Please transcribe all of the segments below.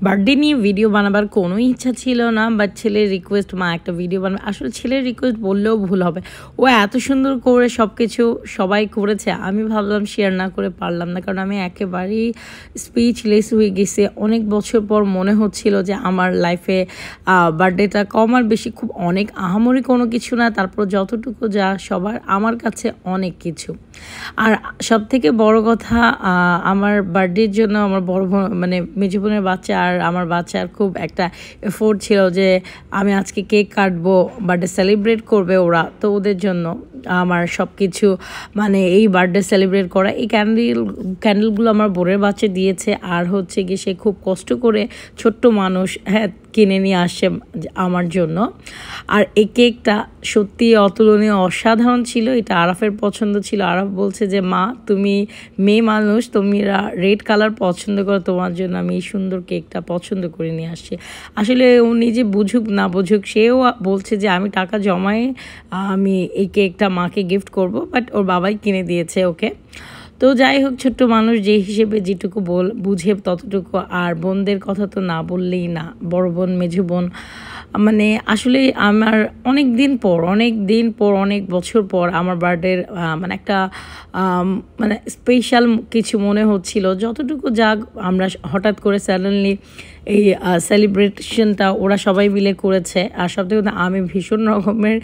Birthday নিয়ে video বানাবার কোনো ইচ্ছা ছিল না, বাট ছেলের রিকোয়েস্ট মা একটা ভিডিও বানাবে। আসলে ছেলের রিকোয়েস্ট বললেও ভুল হবে, ও এত সুন্দর করে সব কিছু সবাই করেছে, আমি ভাবলাম শেয়ার না করে পারলাম না, কারণ আমি একেবারেই স্পিচলেস হয়ে গেছি। অনেক বছর পর মনে হচ্ছিল যে আমার লাইফে বার্থডেটা কম আর বেশি খুব অনেক আহামরি কোনো কিছু না, তারপর যতটুকু যা সবার আমার কাছে অনেক কিছু। আর সব থেকে বড় কথা, আমার বার্থডের জন্য আমার বড় বোন মানে মেজো বোনের বাচ্চা আর আমার বাচ্চার খুব একটা এফোর্ট ছিল যে আমি আজকে কেক কাটবো, বার্থডে সেলিব্রেট করবে ওরা, তো ওদের জন্য আমার সব কিছু মানে এই বার্থডে সেলিব্রেট করা। এই ক্যান্ডেলগুলো আমার বোনের বাচ্চা দিয়েছে, আর হচ্ছে গিয়ে সে খুব কষ্ট করে ছোট্ট মানুষ হ্যাঁ কিনে নিয়ে আসছে আমার জন্য। আর এই কেকটা সত্যি অতুলনীয়, অসাধারণ ছিল। এটা আরাফের পছন্দ ছিল। আরাফ বলছে যে মা তুমি মেয়ে মানুষ, তুমি রেড কালার পছন্দ করো, তোমার জন্য আমি এই সুন্দর কেকটা পছন্দ করে নিয়ে আসছি। আসলে ও নিজে বুঝুক না বুঝুক, সেও বলছে যে আমি টাকা জমায়ে আমি এই কেকটা মাকে গিফট করব, বাট ওর বাবাই কিনে দিয়েছে ওকে। তো যাই হোক, ছোট্ট মানুষ যে হিসেবে যেটুকু বুঝে ততটুকু। আর বোনদের কথা তো না বললেই না, বড় বোন মেঝো বোন মানে আসলে আমার অনেক দিন পর অনেক বছর পর আমার বার্থডের মানে একটা মানে স্পেশাল কিছু মনে হচ্ছিল। যতটুকু যাক আমরা হঠাৎ করে সাডেনলি এই সেলিব্রেশনটা ওরা সবাই মিলে করেছে। আর সব থেকে আমি ভীষণ রকমের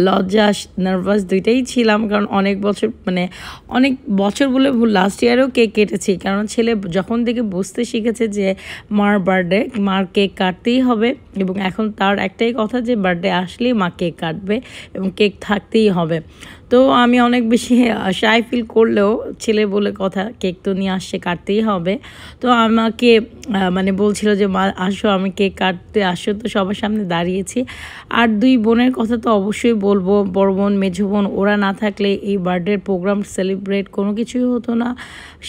লজ্জা নার্ভাস দুইটাই ছিলাম, কারণ অনেক বছর বলে ভুল, লাস্ট ইয়ারেও কেক কেটেছি, কারণ ছেলে যখন থেকে বুঝতে শিখেছে যে মার বার্থডে, মার কেক কাটতেই হবে, এবং এখন তার একটাই কথা যে বার্থডে আসলেই মা কেক কাটবে এবং কেক থাকতেই হবে। তো আমি অনেক বেশি শাই ফিল করলেও ছেলে বলে কথা, কেক তো নিয়ে আসছে, কাটতেই হবে। তো আমাকে মানে বলছিল যে মা আসো, আমি কেক কাটতে আসো, তো সবার সামনে দাঁড়িয়েছি। আর দুই বোনের কথা তো অবশ্যই বলবো, বড় বোন মেঝো বোন ওরা না থাকলে এই বার্থডের প্রোগ্রাম সেলিব্রেট কোনো কিছুই হতো না।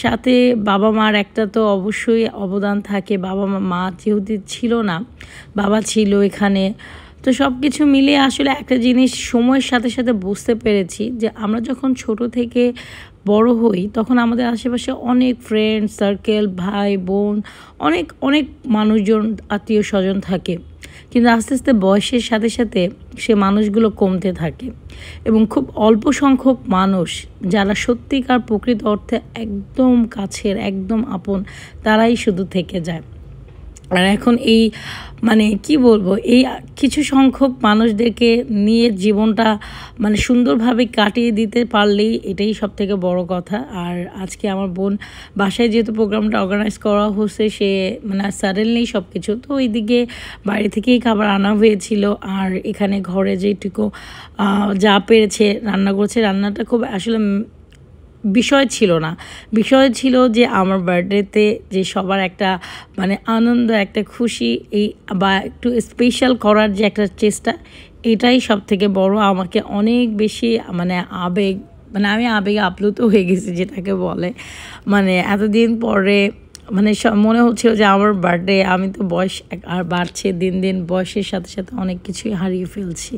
সাথে বাবা মার একটা তো অবশ্যই অবদান থাকে, বাবা মা যেহেতু ছিল না, বাবা ছিল এখানে। তো সব কিছু মিলিয়ে আসলে একটা জিনিস সময়ের সাথে সাথে বুঝতে পেরেছি যে আমরা যখন ছোট থেকে বড় হই তখন আমাদের আশেপাশে অনেক ফ্রেন্ড সার্কেল, ভাই বোন, অনেক অনেক মানুষজন, আত্মীয় স্বজন থাকে, কিন্তু আস্তে আস্তে বয়সের সাথে সাথে সে মানুষগুলো কমতে থাকে এবং খুব অল্প সংখ্যক মানুষ যারা সত্যিকার প্রকৃত অর্থে একদম কাছের, একদম আপন, তারাই শুধু থেকে যায়। আর এখন এই মানে কি বলবো, এই কিছু সংখ্যক মানুষদেরকে নিয়ে জীবনটা মানে সুন্দরভাবে কাটিয়ে দিতে পারলেই এটাই সব থেকে বড় কথা। আর আজকে আমার বোন বাসায় যেহেতু প্রোগ্রামটা অর্গানাইজ করা হচ্ছে, সে মানে সাডেনলি সব কিছু, তো ওইদিকে বাইরে থেকেই খাবার আনা হয়েছিল, আর এখানে ঘরে যেটুকু যা পেরেছে রান্না করেছে। রান্নাটা খুব আসলে বিষয় ছিল যে আমার বার্থডেতে যে সবার একটা মানে আনন্দ, একটা খুশি, এই বা একটু স্পেশাল করার যে একটা চেষ্টা, এটাই সব থেকে বড়। আমাকে অনেক বেশি মানে আমি আবেগে আপ্লুত হয়ে গেছি যেটাকে বলে। মানে এতদিন পরে মানে মনে হচ্ছিল যে আমার বার্থডে, আমি তো বয়স আর বাড়ছে দিন দিন, বয়সের সাথে সাথে অনেক কিছুই হারিয়ে ফেলছি।